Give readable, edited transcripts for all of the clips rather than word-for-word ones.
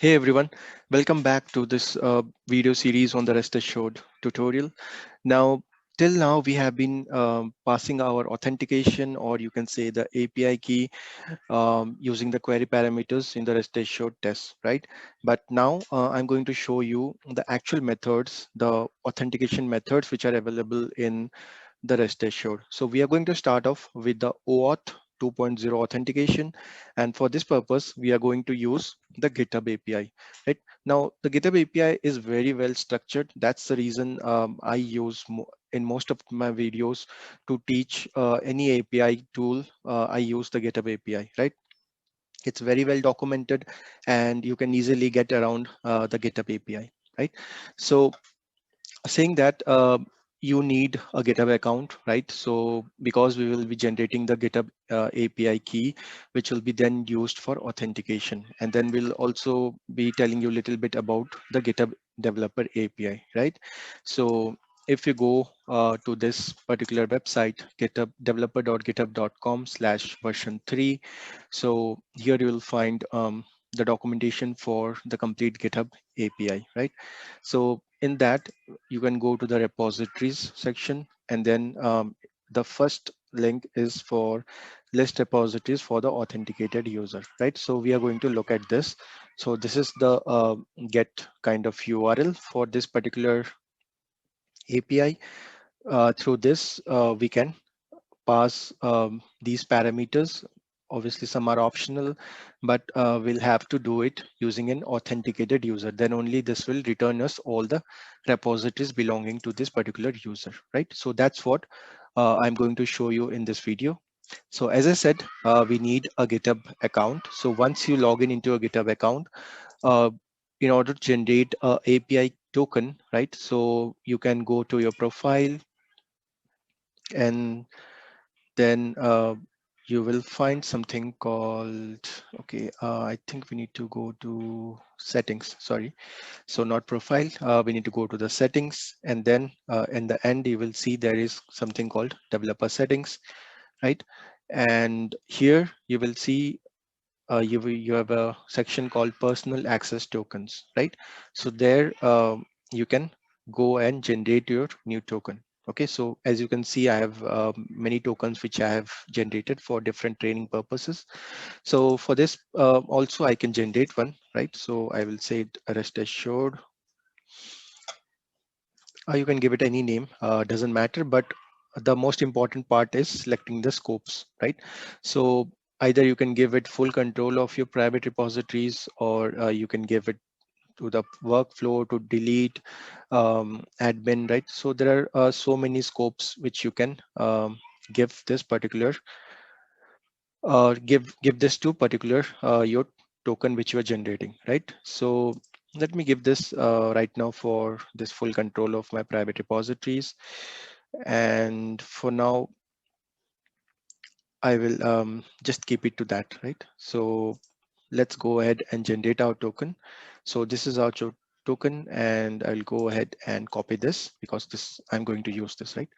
Hey everyone, welcome back to this video series on the RestAssured tutorial. Now, till now we have been passing our authentication, or you can say the API key, using the query parameters in the RestAssured test, right? But now I'm going to show you the actual methods, the authentication methods which are available in the RestAssured. So we are going to start off with the OAuth 2.0 authentication. And for this purpose, we are going to use the GitHub API, right? Now, the GitHub API is very well structured. That's the reason I use in most of my videos to teach any API tool. I use the GitHub API, right? It's very well documented and you can easily get around the GitHub API, right? So saying that you need a GitHub account, right? So because we will be generating the GitHub API key, which will be then used for authentication. And then we'll also be telling you a little bit about the GitHub developer API, right? So if you go to this particular website, GitHub developer.github.com/version3. So here you will find the documentation for the complete GitHub API, right? So in that, you can go to the repositories section, and then the first link is for list repositories for the authenticated user, right? So we are going to look at this. So this is the get kind of URL for this particular API. Through this, we can pass these parameters. Obviously, some are optional, but we'll have to do it using an authenticated user. Then only this will return us all the repositories belonging to this particular user, right? So that's what I'm going to show you in this video. So as I said, we need a GitHub account. So once you log in into a GitHub account, uh, in order to generate a API token, right? So you can go to your profile, and then you will find something called, okay, I think we need to go to settings, sorry. So not profile, we need to go to the settings, and then in the end, you will see there is something called developer settings, right? And here you will see you have a section called personal access tokens, right? So there you can go and generate your new token. Okay, so as you can see, I have many tokens which I have generated for different training purposes. So for this also I can generate one, right? So I will say rest assured. You can give it any name, doesn't matter, but the most important part is selecting the scopes, right? So either you can give it full control of your private repositories, or you can give it to the workflow to delete, admin, right? So there are so many scopes which you can give this particular give this to particular your token which you are generating, right? So let me give this right now for this full control of my private repositories. And for now, I will just keep it to that, right? So let's go ahead and generate our token. So this is our token, and I'll go ahead and copy this because this I'm going to use this, right?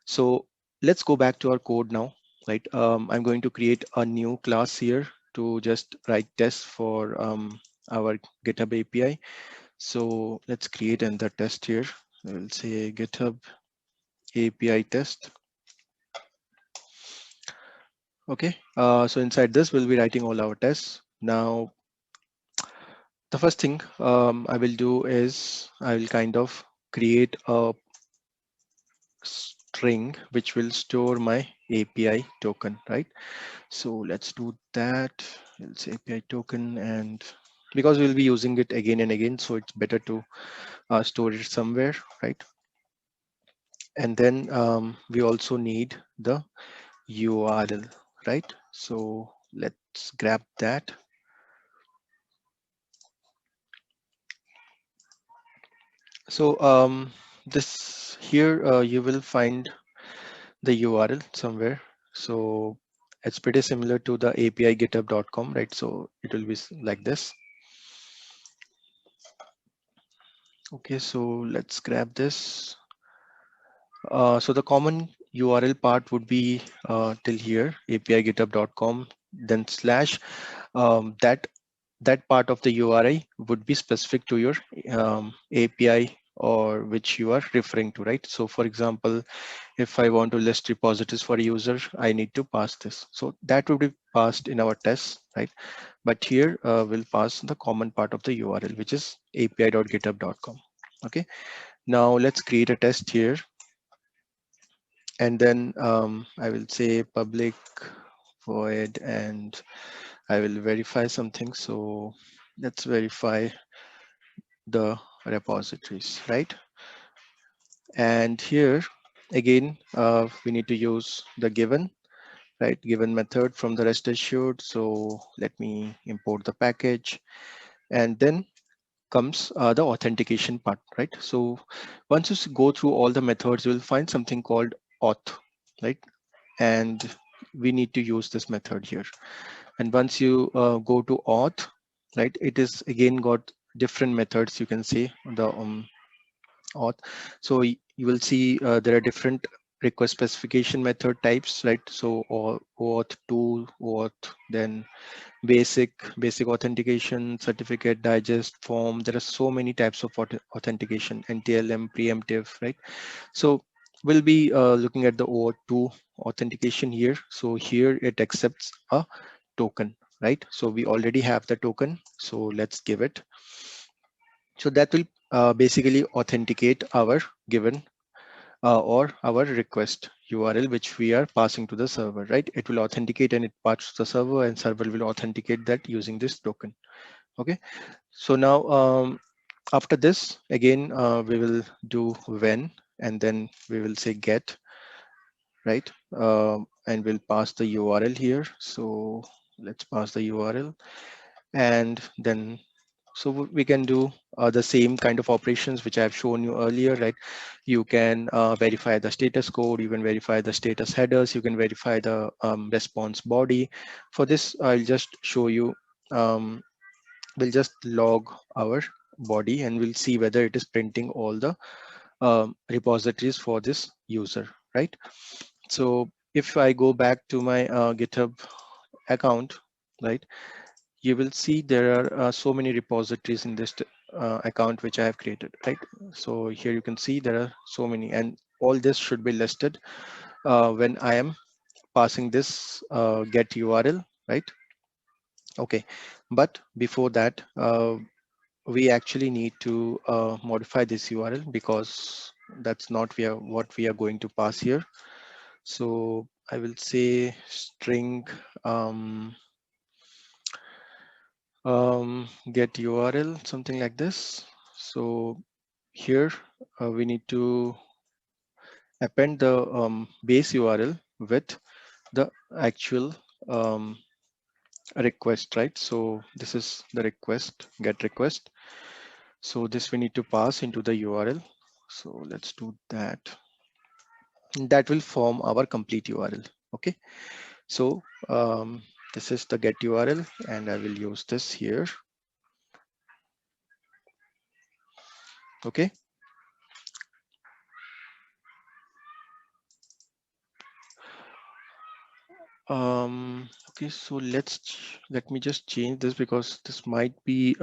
So let's go back to our code now, right? I'm going to create a new class here to just write tests for our GitHub API. So let's create another test here. We'll say GitHub API test. Okay, so inside this, we'll be writing all our tests. Now, the first thing I will do is I will kind of create a string which will store my API token, right? So let's do that. Let's say API token, and because we'll be using it again and again, so it's better to store it somewhere, right? And then we also need the URL, right? So let's grab that. So this here you will find the URL somewhere. So it's pretty similar to the API github.com, right? So it will be like this. Okay, so let's grab this. So the common URL part would be till here, API github.com, then slash that that part of the URI would be specific to your API or which you are referring to, right? So for example, if I want to list repositories for a user, I need to pass this. So that would be passed in our tests, right? But here we'll pass the common part of the URL, which is api.github.com. Okay, now let's create a test here. And then I will say public void, and I will verify something. So let's verify the repositories, right? And here again, we need to use the given, right? Given method from the rest assured. So let me import the package, and then comes the authentication part, right? So once you go through all the methods, you will find something called auth, right? And we need to use this method here. And once you go to auth, right, it is again got different methods. You can see the auth. So you will see there are different request specification method types, right? So OAuth 2, OAuth, then basic authentication, certificate, digest, form. There are so many types of authentication, NTLM, preemptive, right? So we'll be looking at the OAuth 2 authentication here. So here it accepts a token, right? So we already have the token. So let's give it. So that will basically authenticate our given or our request URL, which we are passing to the server, right? It will authenticate and it passes to the server, and server will authenticate that using this token. Okay. So now after this, again, we will do when, and then we will say get, right? And we'll pass the URL here. So let's pass the URL, and then so we can do the same kind of operations which I've shown you earlier, right? You can verify the status code, you can verify the status headers, you can verify the response body. For this, I'll just show you, we'll just log our body and we'll see whether it is printing all the repositories for this user, right? So if I go back to my GitHub account, right, you will see there are so many repositories in this account which I have created, right? So here you can see there are so many, and all this should be listed when I am passing this get URL, right? Okay, but before that, we actually need to modify this URL because that's not what we are going to pass here. So I will say string get URL, something like this. So here we need to append the base URL with the actual request, right? So this is the request, get request. So this we need to pass into the URL. So let's do that. That will form our complete URL. Okay. So this is the get URL, and I will use this here. Okay. Okay, so let me just change this because this might be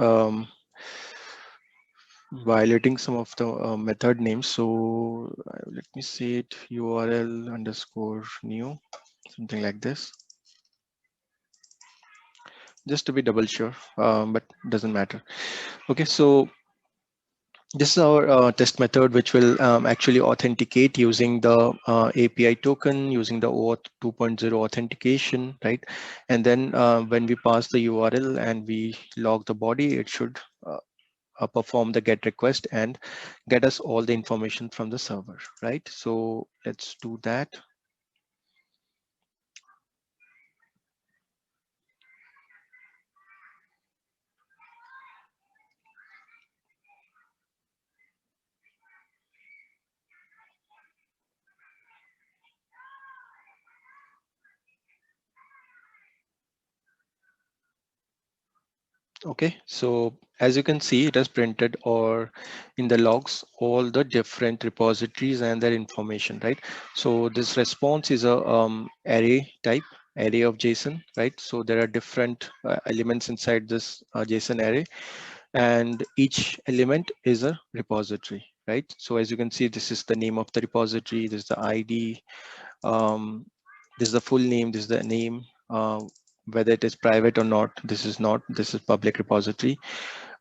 violating some of the method names. So let me say it URL underscore new, something like this, just to be double sure, but doesn't matter. Okay, so this is our test method, which will actually authenticate using the API token, using the OAuth 2.0 authentication, right? And then when we pass the URL and we log the body, it should perform the get request and get us all the information from the server, right? So let's do that. Okay, so as you can see, it has printed or in the logs all the different repositories and their information, right? So this response is a array type, array of JSON, right? So there are different elements inside this JSON array, and each element is a repository, right? So as you can see, this is the name of the repository, this is the ID, this is the full name, this is the name, whether it is private or not, this is not, this is public repository.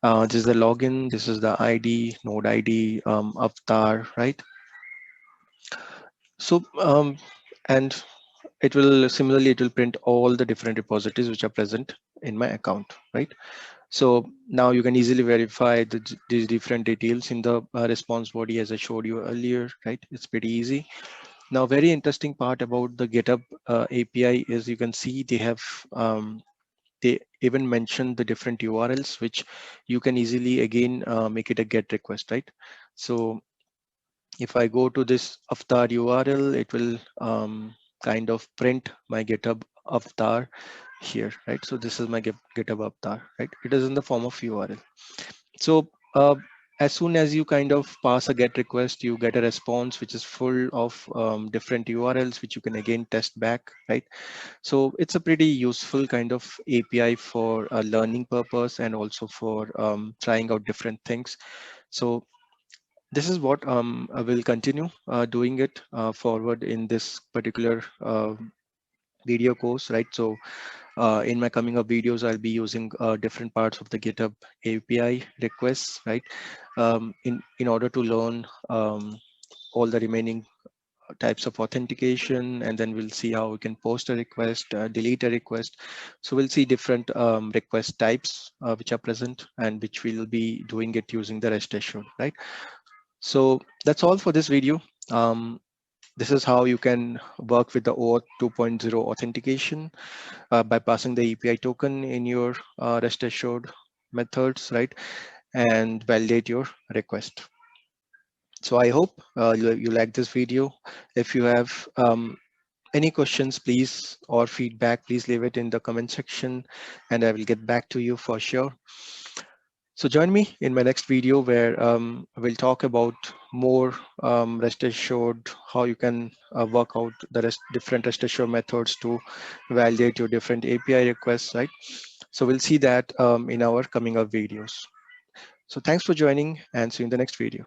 This is the login, this is the ID, node ID, avatar, right? So, and it will similarly, it will print all the different repositories which are present in my account, right? So now you can easily verify these different details in the response body as I showed you earlier, right? It's pretty easy. Now, very interesting part about the GitHub API is you can see they even mention the different URLs, which you can easily again make it a GET request, right? So if I go to this avatar URL, it will kind of print my GitHub avatar here, right? So this is my GitHub avatar, right? It is in the form of URL. So as soon as you kind of pass a GET request, you get a response which is full of different URLs, which you can again test back, right? So it's a pretty useful kind of API for a learning purpose and also for trying out different things. So this is what I will continue doing it forward in this particular video course, right? So in my coming up videos, I'll be using different parts of the GitHub API requests, right? In order to learn all the remaining types of authentication, and then we'll see how we can post a request, delete a request. So we'll see different request types which are present and which we'll be doing it using the REST assured, right? So that's all for this video. This is how you can work with the OAuth 2.0 authentication by passing the API token in your REST assured methods, right? And validate your request. So I hope you like this video. If you have any questions, please, or feedback, please leave it in the comment section and I will get back to you for sure. So join me in my next video where we'll talk about more REST assured, how you can work out the different REST assured methods to validate your different API requests, right? So we'll see that in our coming up videos. So thanks for joining and see you in the next video.